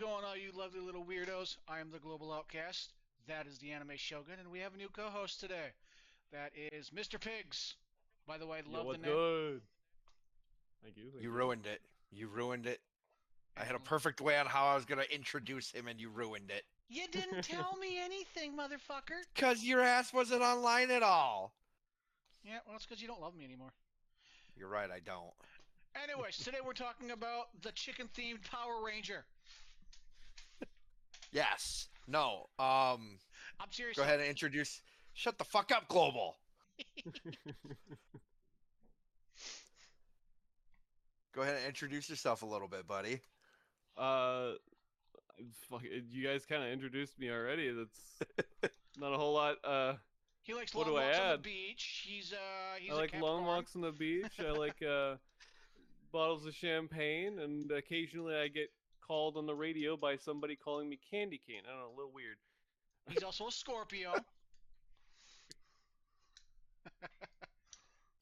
going, all you lovely little weirdos? I am the Global Outcast. That is the Anime Shogun, and we have a new co-host today. That is Mr. Piggz. By the way, Yo, love the what's name. good? Thank you, thank You you. ruined it. You ruined it. I had a And perfect way on how I was going to introduce him, and you ruined it. you didn't tell me anything, motherfucker. Because your ass wasn't online at all. Yeah, well, it's because you don't love me anymore. You're right, I don't. Anyways, today we're talking about the chicken-themed Power Ranger. Yes. No. I'm serious. Go ahead and introduce. Shut the fuck up, Global. Go ahead and introduce yourself a little bit, buddy. Fuck, you guys kind of introduced me already. That's not a whole lot. He likes What long do I walks on the add? beach. He's I a like long Capricorn. walks on the beach. I like bottles of champagne, and occasionally I get called on the radio by somebody calling me Candy Cane. I don't know, a little weird. He's also a Scorpio.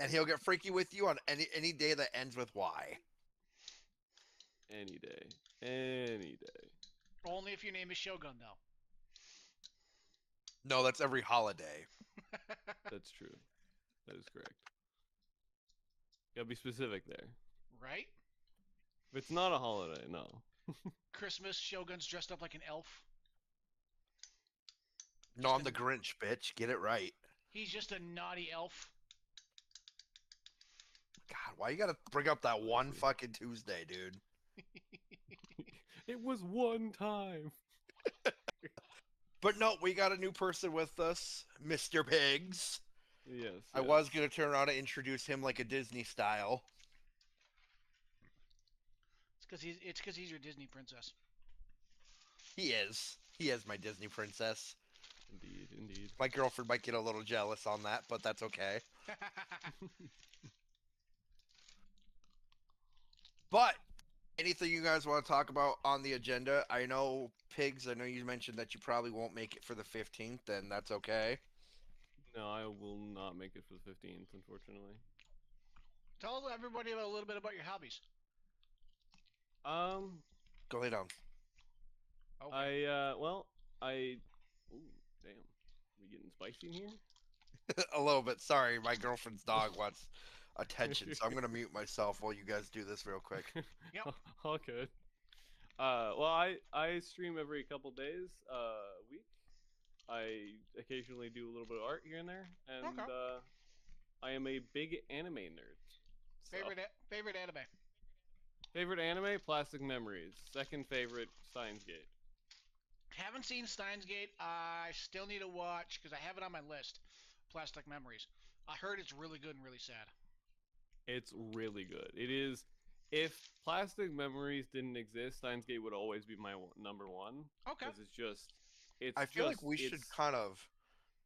And he'll get freaky with you on any day that ends with Y. Any day, any day. Only if your name is Shogun, though. No, that's every holiday. That's true. That is correct. Gotta be specific there. Right? If it's not a holiday, no. Christmas, Shogun's dressed up like an elf. No, I'm the Grinch, bitch. Get it right. He's just a naughty elf. God, why you gotta bring up that one fucking Tuesday, dude? It was one time. But no, we got a new person with us, Mr. Piggz. Yes. I was gonna turn around and introduce him like a Disney style. It's because he's your Disney princess. He is. He is my Disney princess. Indeed, indeed. My girlfriend might get a little jealous on that, but that's okay. But anything you guys want to talk about on the agenda? I know, Pigs, I know you mentioned that you probably won't make it for the 15th, and that's okay. No, I will not make it for the 15th, unfortunately. Tell everybody a little bit about your hobbies. Go lay down. Okay. Ooh, damn. We getting spicy in here? A little bit. Sorry, my girlfriend's dog wants attention, so I'm going to mute myself while you guys do this real quick. Yep. All good. I stream every couple days a week. I occasionally do a little bit of art here and there, and Okay. I am a big anime nerd. So. Favorite anime? Favorite anime? Plastic Memories. Second favorite, Steins Gate. Haven't seen Steins Gate. I still need to watch because I have it on my list. Plastic Memories. I heard it's really good and really sad. It's really good. It is. If Plastic Memories didn't exist, Steins Gate would always be my number one. Okay. Because it's just. I feel like we should kind of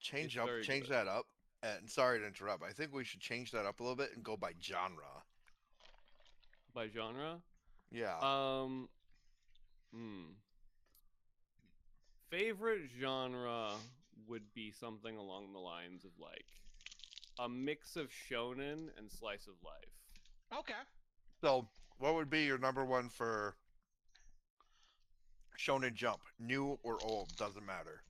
change that up. And sorry to interrupt. I think we should change that up a little bit and go by genre. By genre? Yeah. Favorite genre would be something along the lines of like a mix of shonen and slice of life. Okay. So, what would be your number one for Shonen Jump? New or old? Doesn't matter.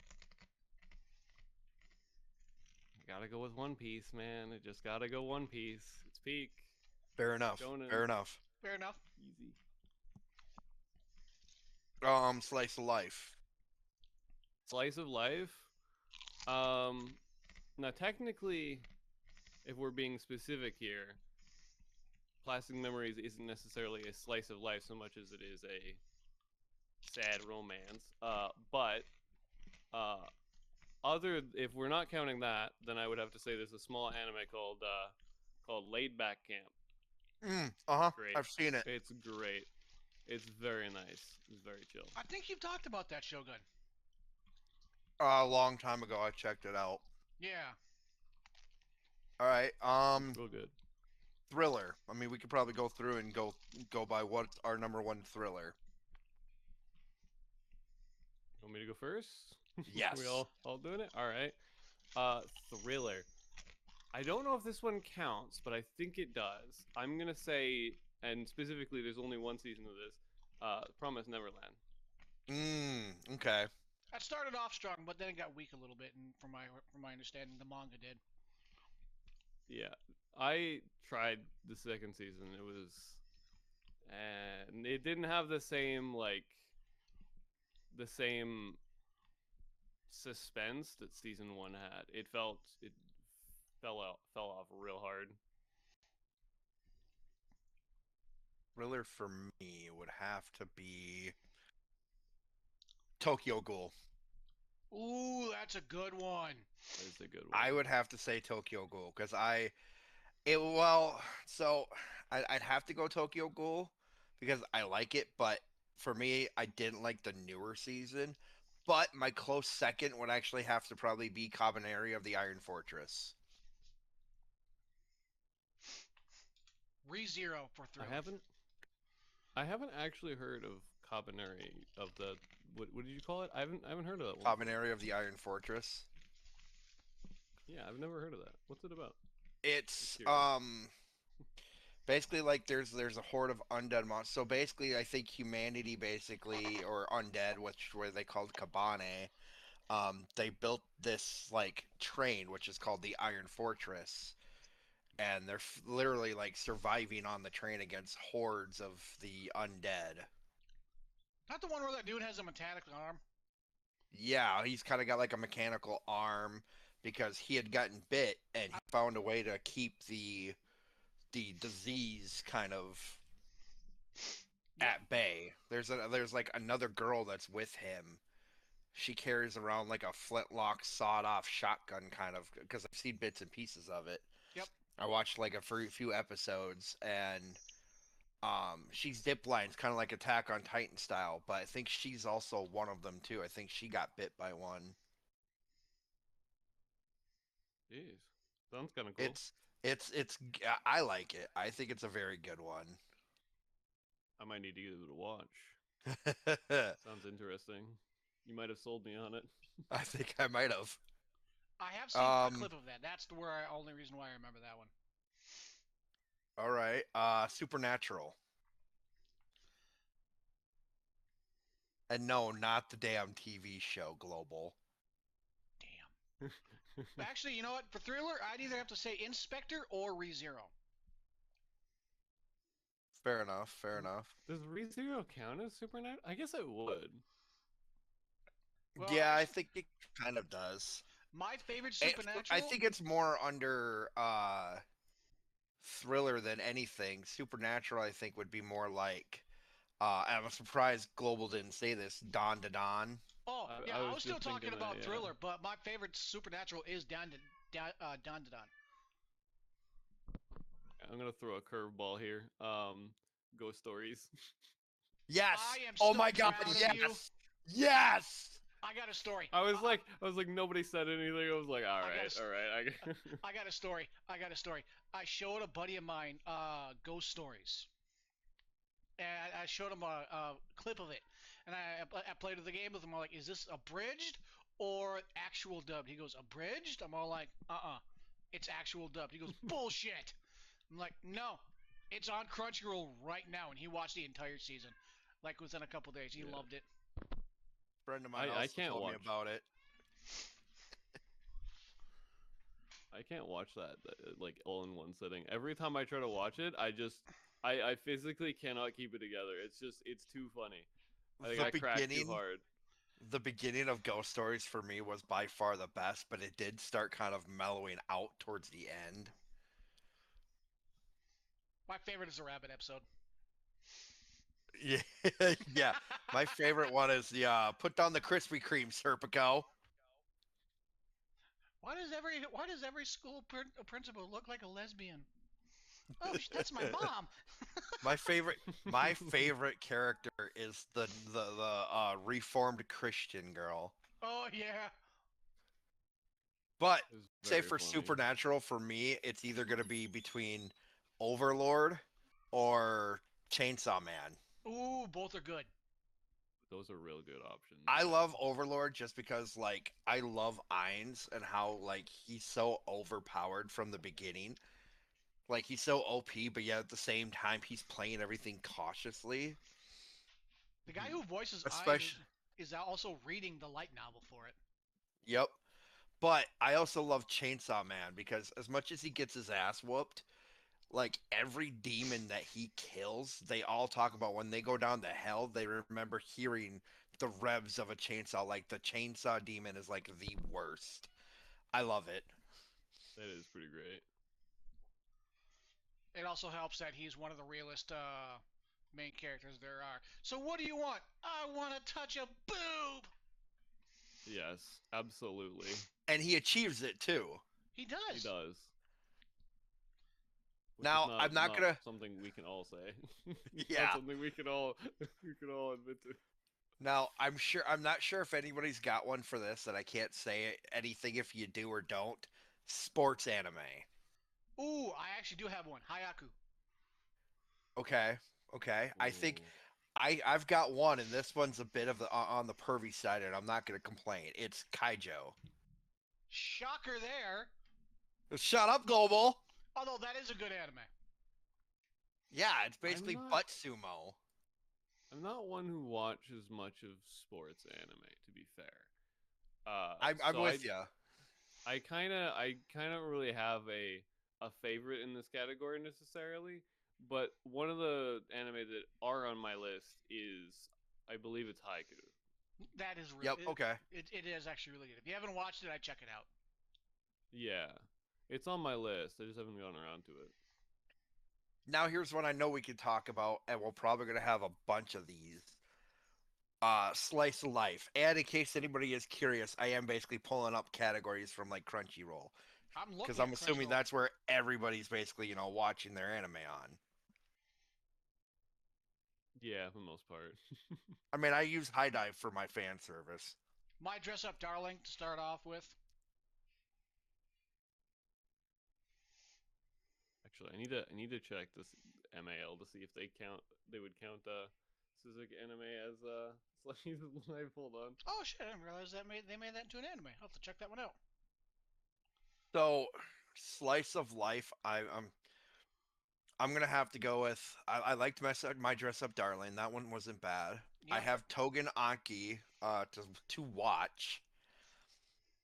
I gotta go with One Piece, man. I just gotta go One Piece. It's peak. Fair enough. Shonen. Fair enough. Fair enough. Easy. Slice of life. Slice of life. Now technically, if we're being specific here, Plastic Memories isn't necessarily a slice of life so much as it is a sad romance. If we're not counting that, then I would have to say there's a small anime called Laid Back Camp. Great. I've seen it. It's great. It's very nice. It's very chill. I think you've talked about that, Shogun. A long time ago, I checked it out. Yeah. All right. Real good. Thriller. I mean, we could probably go through and go by what's our number one thriller. Want me to go first? Yes. We all doing it? All right. Thriller. I don't know if this one counts, but I think it does. I'm gonna say, and specifically, there's only one season of this. Promise Neverland. Okay. That started off strong, but then it got weak a little bit, and from my understanding, the manga did. Yeah, I tried the second season. It was, and it didn't have the same suspense that season one had. It fell off real hard. Thriller for me would have to be Tokyo Ghoul. Ooh, that's a good one. That is a good one. I would have to say Tokyo Ghoul because it well, so I'd have to go Tokyo Ghoul because I like it, but for me, I didn't like the newer season. But my close second would actually have to probably be Cabaneri of the Iron Fortress. ReZero for I Thriller. haven't actually heard of Cabaneri of the what did you call it? I haven't heard of that one. Cabaneri of the Iron Fortress. Yeah, I've never heard of that. What's it about? It's Curious. basically like there's a horde of undead monsters. So basically, I think humanity basically or undead, which where they called Kabane, they built this like train which is called the Iron Fortress, and they're literally like surviving on the train against hordes of the undead. Not the one where that dude has a metallic arm. Yeah, he's kind of got like a mechanical arm because he had gotten bit and he found a way to keep the disease kind of at bay. There's like another girl that's with him. She carries around like a flintlock sawed off shotgun kind of because I've seen bits and pieces of it. Yep. I watched like a few episodes and she's zip lines kind of like Attack on Titan style, but I think she's also one of them too. I think she got bit by one. Jeez, sounds kind of cool. It's I like it. I think it's a very good one. I might need to give it a watch. I Sounds interesting. You might have sold me on it. think I might have. I have seen a clip of that. That's the only reason why I remember that one. All right. Supernatural. And no, not the damn TV show Global. Damn. Actually, you know what? For Thriller, I'd either have to say Inspector or ReZero. Fair enough. Fair enough. Does ReZero count as Supernatural? I guess it would. Well, Yeah, I actually, think it kind of does. my favorite It- Supernatural. I think it's more under thriller than anything. Supernatural, I think, would be more like. I'm surprised Global didn't say this. Dawn to Dawn. Oh, I- yeah, I I was was still just talking thinking about that, yeah. Thriller, but my favorite Supernatural is Dawn to Dawn. I'm gonna throw a curveball here. Ghost Stories. Yes. I am Oh so my God. proud of Yes. you. Yes. I got a story. I was like, nobody said anything. I was like, all right. I got a story. I showed a buddy of mine Ghost Stories. And I showed him a clip of it. And I played the game with him. I'm like, is this abridged or actual dubbed? He goes, abridged? I'm all like, it's actual dubbed. He goes, bullshit. I'm like, no, it's on Crunchyroll right now. And he watched the entire season. Like within a couple days. He Yeah. loved it. Friend of mine I also can't told me watch. about it. I can't watch that like all in one sitting. Every time I try to watch it, I physically cannot keep it together. It's too funny. I think I cracked too hard. The beginning of Ghost Stories for me was by far the best, but it did start kind of mellowing out towards the end. My favorite is the rabbit episode. Yeah, yeah. My favorite one is the put down the Krispy Kreme, Serpico. Why does every school principal look like a lesbian? Oh, that's my mom. My favorite character is the reformed Christian girl. Oh yeah. But It was say very for funny. Supernatural, for me, it's either gonna be between Overlord or Chainsaw Man. Ooh, both are good. Those are real good options. I love Overlord just because like I love Ainz and how like he's so overpowered from the beginning. Like he's so OP, but yet at the same time he's playing everything cautiously. The guy who voices Ainz Especially is also reading the light novel for it. Yep. But I also love Chainsaw Man because as much as he gets his ass whooped, like every demon that he kills, they all talk about when they go down to hell, they remember hearing the revs of a chainsaw. Like the chainsaw demon is like the worst. I love it. That is pretty great. It also helps that he's one of the realest main characters there are. So what do you want? I want to touch a boob. Yes, absolutely. And he achieves it too. He He does. does. Which is Now, I'm not not gonna. something we can all say. It's not Yeah. something we can all admit to. Now, I'm not sure if anybody's got one for this, and I can't say anything if you do or don't. Sports anime. Ooh, I actually do have one. Hayaku. Okay. Okay. I think Ooh. I've got one, and this one's a bit of the on the pervy side, and I'm not gonna complain. It's Kaijo. Shocker there. Shut up, Global. Although that is a good anime. Yeah, it's I'm basically not butt sumo. I'm not one who watches much of sports anime, to be fair. I'm So with you. I kind of really have a favorite in this category necessarily, but one of the anime that are on my list is, I believe it's Haiku. That is really. Yep. Okay. It is actually really good. If you haven't watched it, I'd check it out. Yeah, it's on my list. I just haven't gotten around to it. Now here's one I know we can talk about, and we're probably gonna have a bunch of these. Slice of life. And in case anybody is curious, I am basically pulling up categories from like Crunchyroll I'm because looking I'm at assuming Crunchyroll. that's where everybody's basically watching their anime on. Yeah, for the most part. I mean, I use High Dive for my fan service. My Dress Up Darling to start off with. Actually, I need to check this MAL to see if they would count Suzuki anime as slice of life. Hold on. Oh shit! I didn't realize they made that into an anime. I'll have to check that one out. So, slice of life. I'm gonna have to go with. I liked my dress up darling. That one wasn't bad. I Yep. have Togen Anki to watch.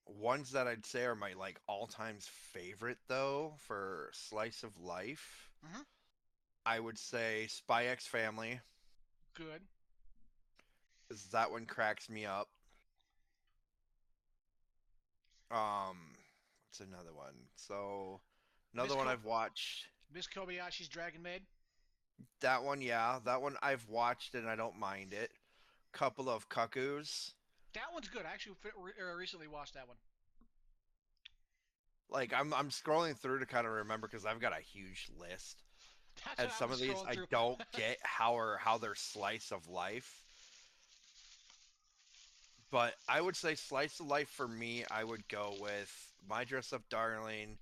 Ones that I'd say are my like all times favorite though for slice of life. Mhm. I would say Spy X Family, Good. because that one cracks me up. What's another one? So Miss another one Ko- I've watched. Miss Kobayashi's Dragon Maid. That one, yeah, that one I've watched and I don't mind it. Couple of Cuckoos. That one's good. I actually recently watched that one. Like I'm scrolling through to kind of remember because I've got a huge list, That's and what I some was of these scrolling I through. don't get how they're slice of life. But I would say slice of life for me, I would go with My Dress Up Darling,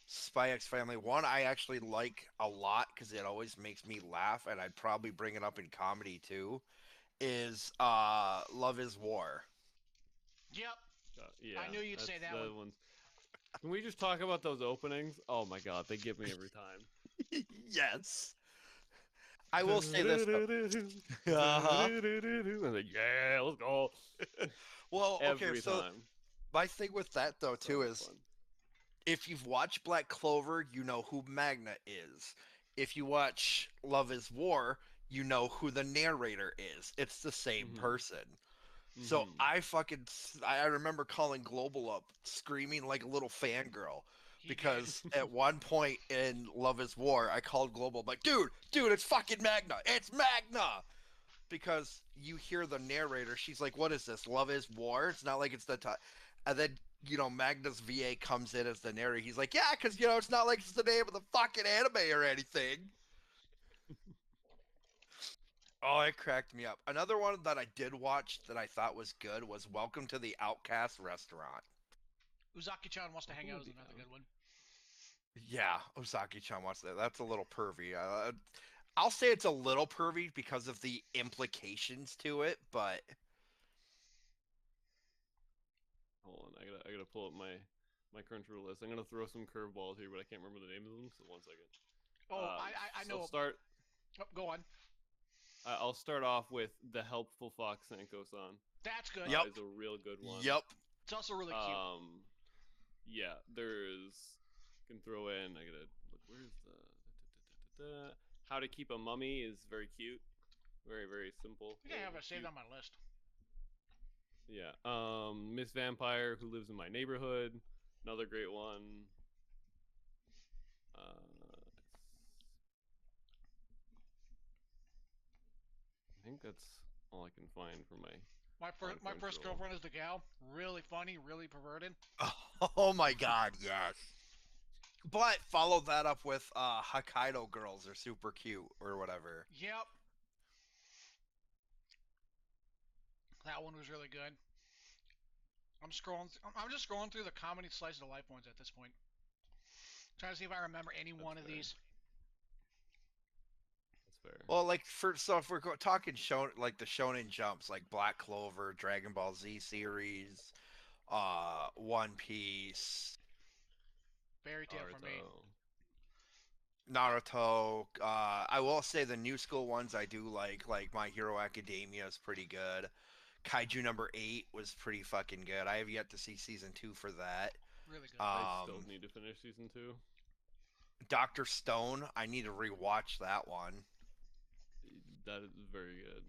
Spy X Family. One I actually like a lot because it always makes me laugh, and I'd probably bring it up in comedy too. Is Love Is War. Yep. I Yeah, knew you'd that's say that one. the ones. Can we just talk about those openings? Oh my god, they get me every time. Yes. I will say this though. Uh-huh. I'm like, yeah, let's go. Well, okay, Every so time. my thing with that though So too much is fun. if you've watched Black Clover, you know who Magna is. If you watch Love is War, you know who the narrator is. It's the same Hmm. person. So Hmm. I remember calling Global up screaming like a little fangirl He did. because at one point in Love is War, I called Global I'm like, dude, it's fucking Magna. It's Magna. Because you hear the narrator, she's like, "What is this? Love is War?" It's not like it's the time. And then Magna's VA comes in as the narrator. He's like, "Yeah, because it's not like it's the name of the fucking anime or anything." Oh, it cracked me up. Another one that I did watch that I thought was good was Welcome to the Outcast Restaurant. Uzaki-chan Wants to Hang Welcome Out to is the another good one. Yeah, Osaki-chan wants that. That's a little pervy. I'll say it's a little pervy because of the implications to it, but Hold on, I gotta pull up my Crunchyroll list. I'm gonna throw some curveballs here, but I can't remember the names of them. So 1 second. Oh, I So know. Oh, go on. I'll start off with the helpful fox Sanko-san. That's good. Yep. is a real good one. Yep. It's also really cute. Yeah, there's can throw in. I gotta look. Where's the How to Keep a Mummy is very cute. Very very simple. I think I have it saved cute. on my list. Yeah. Miss Vampire Who Lives in My Neighborhood, another great one. I think that's all I can find for my My first Crunchyroll. girlfriend is the gal. Really funny, really perverted. Oh my god, yes. But follow that up with Hokkaido girls are super cute or whatever. Yep. That one was really good. I'm scrolling. I'm just scrolling through the comedy slice of life ones at this point, trying to see if I remember any That's one of fair. these. That's fair. Well, like if we're talking like the Shonen Jumps, like Black Clover, Dragon Ball Z series, One Piece, Fairy Tale for me. Naruto. I will say the new school ones I do like My Hero Academia is pretty good. Kaiju number 8 was pretty fucking good. I have yet to see season 2 for that. Really good. I still need to finish season 2. Doctor Stone, I need to rewatch that one. That is very good.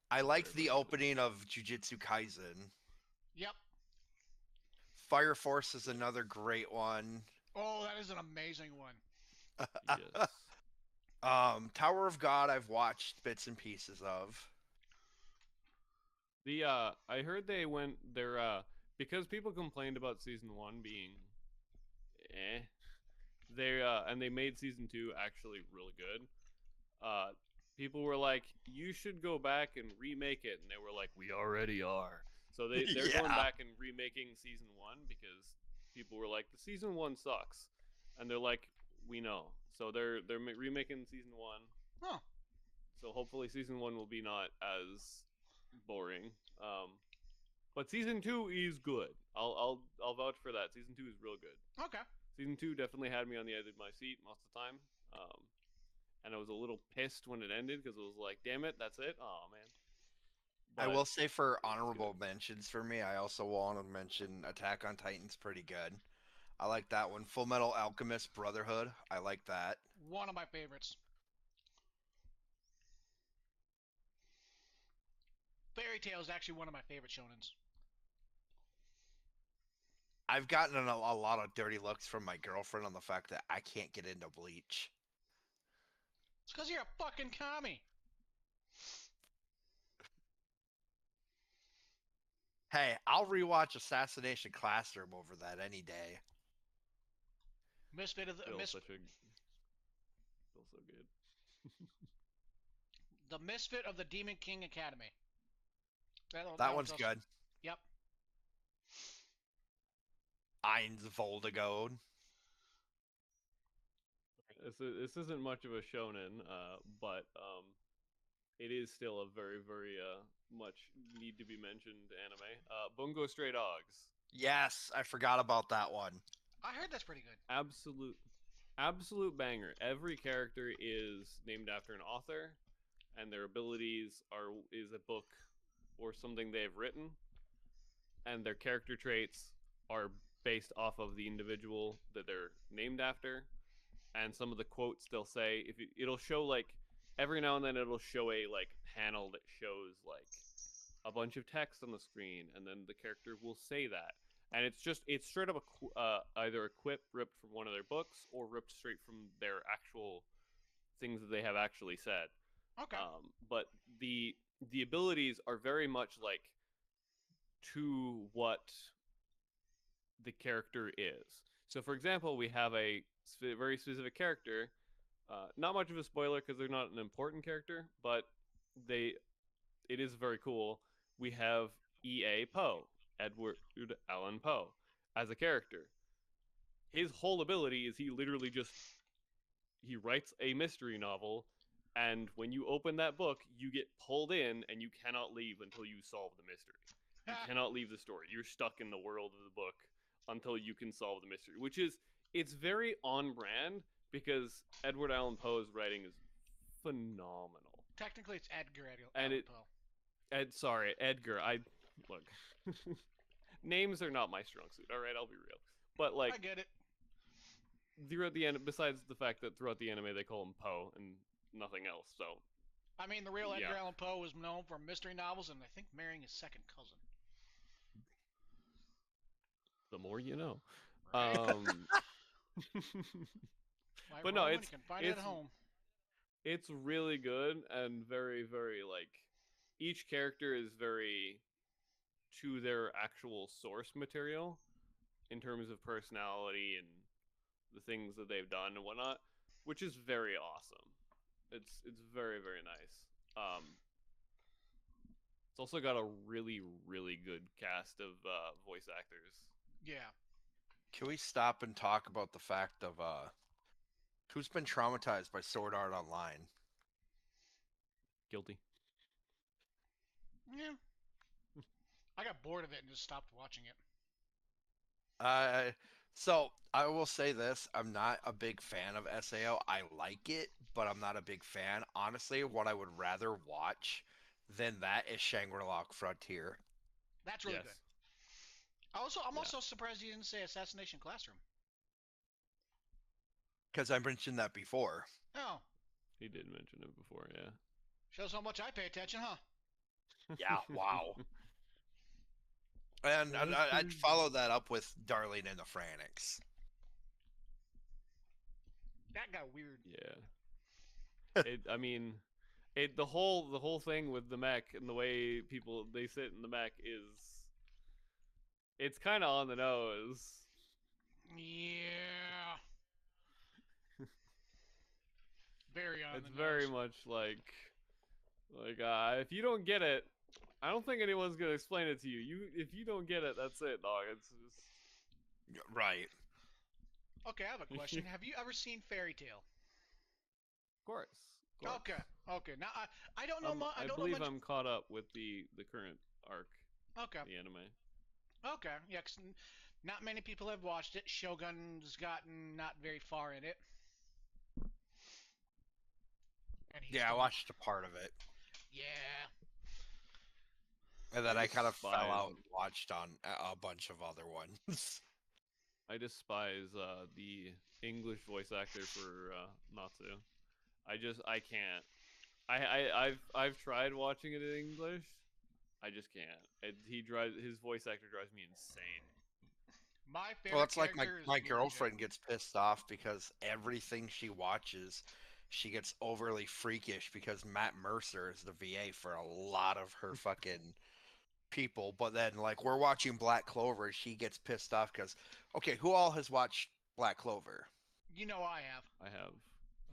I liked Very, the very opening of Jujutsu Kaisen. Yep. Fire Force is another great one. Oh, that is an amazing one. Yes. Tower of God, I've watched bits and pieces of. The I heard they went there because people complained about season 1 being eh. They made season 2 actually really good. People were like, "You should go back and remake it," and they were like, "We already are." So they're Yeah. going back and remaking season 1 because people were like, "The season 1 sucks," and they're like, "We know." So they're remaking season 1. Huh. So hopefully season 1 will be not as boring. But season 2 is good. I'll vouch for that. Season 2 is real good. Okay. Season 2 definitely had me on the edge of my seat most of the time. And I was a little pissed when it ended because it was like, damn it, that's it. Oh man. But I will say for honorable mentions for me, I also want to mention Attack on Titan's pretty good. I like that one. Full Metal Alchemist Brotherhood, I like that. One of my favorites. Fairy Tale is actually one of my favorite shonens. I've gotten a lot of dirty looks from my girlfriend on the fact that I can't get into Bleach. It's because you're a fucking commie. Hey, I'll rewatch Assassination Classroom over that any day. Misfit of the still so good. The Misfit of the Demon King Academy. That one's good. Yep. Eins Voldegode. This isn't much of a shonen, but it is still a very very much need to be mentioned anime. Bungo Stray Dogs. Yes, I forgot about that one. I heard that's pretty good. Absolute banger. Every character is named after an author, and their abilities is a book or something they've written, and their character traits are based off of the individual that they're named after. And some of the quotes they'll say, it'll show like every now and then it'll show a like panel that shows like a bunch of text on the screen, and then the character will say that, and it's straight up either a quip ripped from one of their books or ripped straight from their actual things that they have actually said. Okay. But the abilities are very much like to what the character is. So, for example, we have a very specific character. Not much of a spoiler because they're not an important character, but it is very cool. We have E.A. Poe, Edward Allan Poe, as a character. His whole ability is he literally just he writes a mystery novel, and when you open that book, you get pulled in, and you cannot leave until you solve the mystery. You cannot leave the story. You're stuck in the world of the book until you can solve the mystery, which is it's very on brand because Edward Allan Poe's writing is phenomenal. Technically, it's Edgar Allan Poe. Sorry, Edgar. I look. Names are not my strong suit. All right, I'll be real. But like I get it. throughout the end, besides the fact that throughout the anime they call him Poe and nothing else. So I mean, the real yeah, Edgar Allan Poe was known for mystery novels and I think marrying his second cousin. the more you know. Right? Um, Like but no, Roman, you can find it at home. it's really good and very very like each character is very to their actual source material in terms of personality and the things that they've done and whatnot, which is very awesome. It's very very nice. It's also got a really really good cast of voice actors. Yeah. Can we stop and talk about the fact of who's been traumatized by Sword Art Online? Guilty. Yeah. I got bored of it and just stopped watching it. Uh, so I will say this: I'm not a big fan of Sao. I like it, but I'm not a big fan. Honestly, what I would rather watch than that is Shangri-La Frontier. That's really Yes. good. I'm Yeah. also surprised you didn't say Assassination Classroom. Because I mentioned that before. Oh, He did mention it before, yeah. shows how much I pay attention, huh? Yeah, wow. And That's I'd crazy. follow that up with Darling in the Franxx. That got weird. Yeah. I mean, the whole thing with the mech and the way people they sit in the mech is it's kind of on the nose. Yeah. Very on It's the very nose. much like if you don't get it, I don't think anyone's gonna explain it to you. If you don't get it, that's it, dog. It's Right. Okay, I have a just question. Have you ever seen Fairy Tale? of course. Okay. Okay. Now I don't know much. I I don't know believe much. I'm caught up with the current arc, Okay. the anime. Okay. Yeah. 'Cause not many people have watched it. Shogun's gotten not very far in it, and he's Yeah, I the one. watched a part of it. Yeah. And I then I kind of fell despise out and watched on a bunch of other ones. I despise the English voice actor for Natsu. I can't. I've tried watching it in English. I just can't. His voice actor drives me insane. My Well, favorite it's like character is my BLJ. girlfriend gets pissed off because everything she watches, she gets overly freakish because Matt Mercer is the VA for a lot of her fucking people. But then, like, we're watching Black Clover, she gets pissed off because, okay, who all has watched Black Clover? You know I have. I have,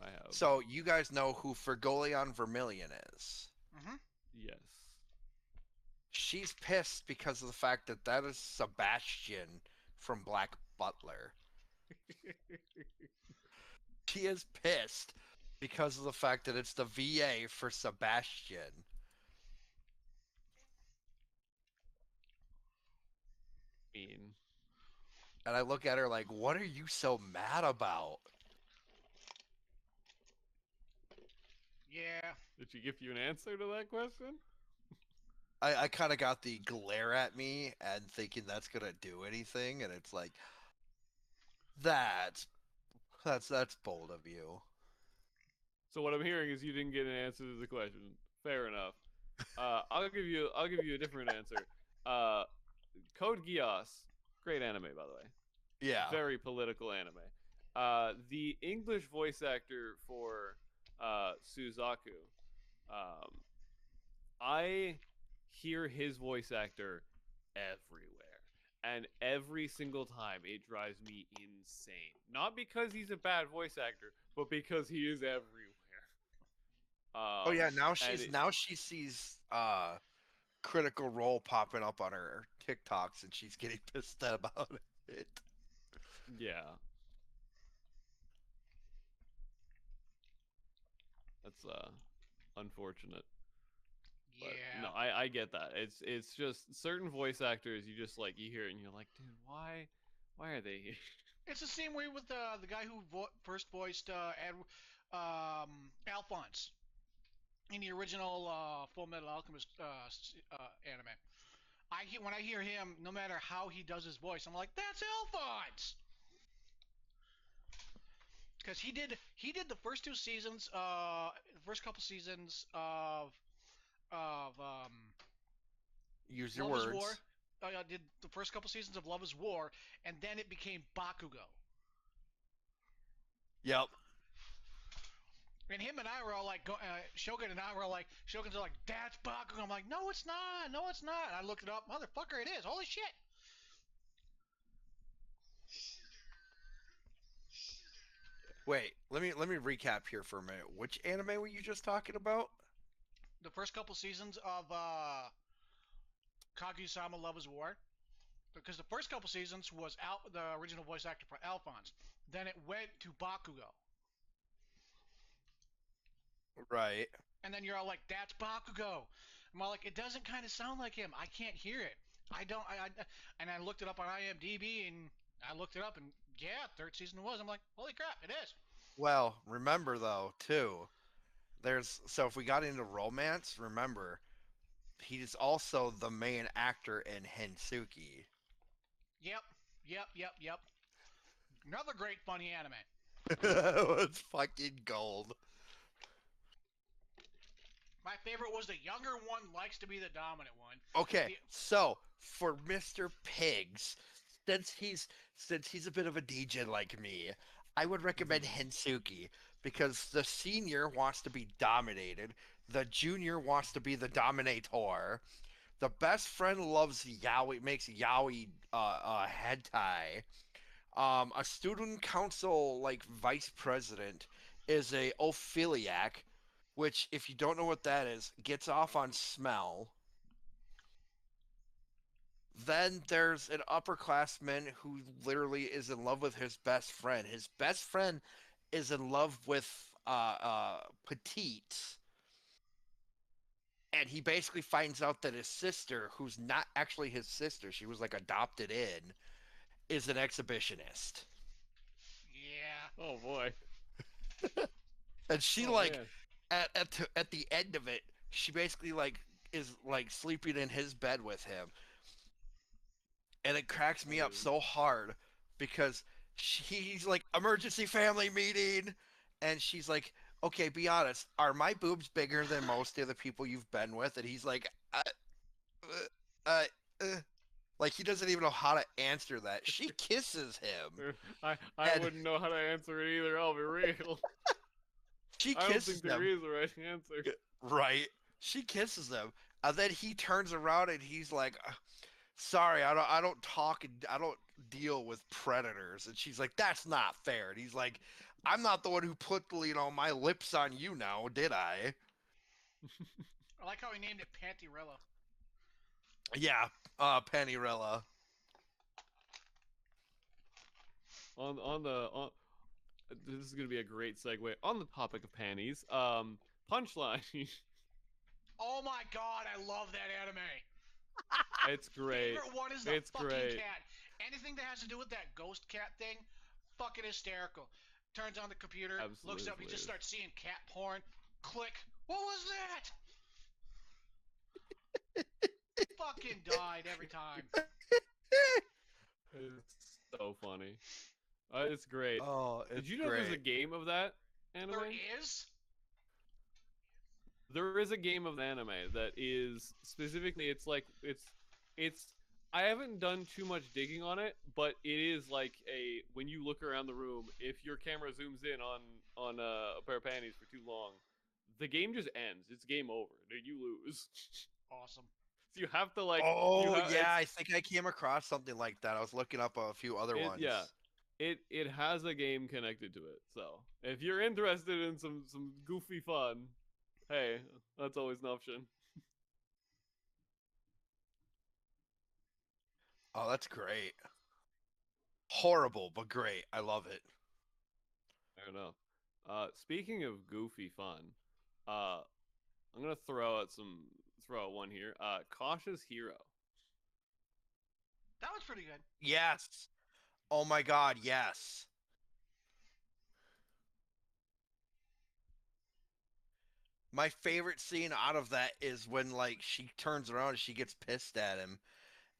I have. So you guys know who Fergolion Vermilion is. Mhm. Yes. She's pissed because of the fact that that is Sebastian from Black Butler. She is pissed because of the fact that it's the VA for Sebastian. mean, And I look at her like, what are you so mad about? Yeah. did she give you an answer to that question? I kind of got the glare at me and thinking that's gonna do anything, and it's like that's that's bold of you. So what I'm hearing is you didn't get an answer to the question. Fair enough. I'll give you a different answer. Uh, Code Geass, great anime by the way. Yeah. Very political anime. The English voice actor for Suzaku, um, I hear his voice actor everywhere. And every single time it drives me insane. Not because he's a bad voice actor, but because he is everywhere. Oh yeah. And it, Now she sees Critical Role popping up on her TikToks, and she's getting pissed about it. yeah, that's unfortunate. But no, Yeah. I get that. It's just certain voice actors you just like you hear it and you're like, dude, why are they here? It's the same way with the guy who first voiced Alphonse. in the original Full Metal Alchemist anime. When I hear him, no matter how he does his voice, I'm like, that's Alphonse, because he did the first two seasons, the first couple seasons of Use your Love Is War. words. Did the first couple seasons of Love Is War, and then it became Bakugo. Yep. And him and I were all like, Shogun and I were all like, Shogun's all like, that's Bakugo. I'm like, no, it's not. No, it's not. And I looked it up. Motherfucker, it is. Holy shit. Wait, let me recap here for a minute. Which anime were you just talking about? The first couple seasons of Kaguya-sama Love Is War. Because the first couple seasons was the original voice actor for Alphonse. Then it went to Bakugo. Right. And then you're all like, that's Bakugo. I'm all like, it doesn't kind of sound like him. I can't hear it. I don't. And I looked it up on IMDb, and I looked it up, and yeah, third season it was. I'm like, holy crap, it is. Well, remember though, too. There's so if we got into romance, remember he's also the main actor in Hensuki. Yep, yep. Another great funny anime. It's fucking gold. My favorite was the younger one likes to be the dominant one. Okay, The so for Mr. Piggz, since he's a bit of a DJ like me, I would recommend Mhm. Hensuki because the senior wants to be dominated, the junior wants to be the dominator, the best friend loves yaoi, makes yaoi hentai. A student council like vice president is a ophiliac, which if you don't know what that is, gets off on smell. Then there's an upperclassman who literally is in love with his best friend. His best friend is in love with Petite, and he basically finds out that his sister, who's not actually his sister, she was like adopted in, is an exhibitionist. yeah, Oh boy. And she Oh like man. at the end of it, she basically like is like sleeping in his bed with him, and it cracks me up Uh, so hard because he's like emergency family meeting, and she's like, "Okay, be honest, are my boobs bigger than most of the people you've been with?" And he's like, uh, uh. Like he doesn't even know how to answer that. She kisses him, I and wouldn't know how to answer it either. I'll be real. she I don't kisses think there him. is a right answer. Right? She kisses him, and then he turns around and he's like, "Sorry, I don't talk and I don't deal with predators." And she's like, "That's not fair." And he's like, "I'm not the one who put my lips on you now, did I?" I like how he named it Pantyrella. Yeah, Panirella. On the on This is gonna be a great segue on the topic of panties. Punchline. Oh my god, I love that anime. It's great. Favorite one is the It's fucking great. cat. Anything that has to do with that ghost cat thing, fucking hysterical. Turns on the computer, looks up, he Absolutely just is. starts seeing cat porn. Click. What was that? Fucking died every time. It's so funny. It's great. Oh, Did it's you know there's a great. game of that There anime? is? There is a game of anime that is specifically. It's. I haven't done too much digging on it, but it is like a when you look around the room, if your camera zooms in on a pair of panties for too long, the game just ends. It's game over. You lose. Awesome. So you have to like you Oh have yeah, it's I think I came across something like that. I was looking up a few other it yeah. ones. It has a game connected to it. So if you're interested in some goofy fun, hey, that's always an option. Oh, that's great. Horrible, but great. I love it. I don't know. Speaking of goofy fun, uh, I'm gonna throw out one here. Cautious Hero. That was pretty good. Yes. Oh my god, yes. My favorite scene out of that is when like she turns around and she gets pissed at him,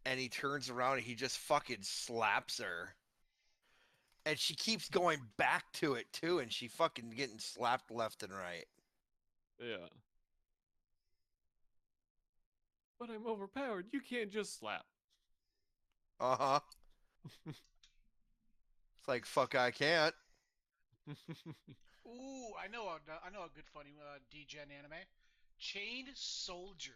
and he turns around and he just fucking slaps her. And she keeps going back to it too, and she fucking getting slapped left and right. Yeah. But I'm overpowered. You can't just slap. Uh huh. It's like fuck, I can't. Ooh, I know a good funny degen anime. Chained Soldier.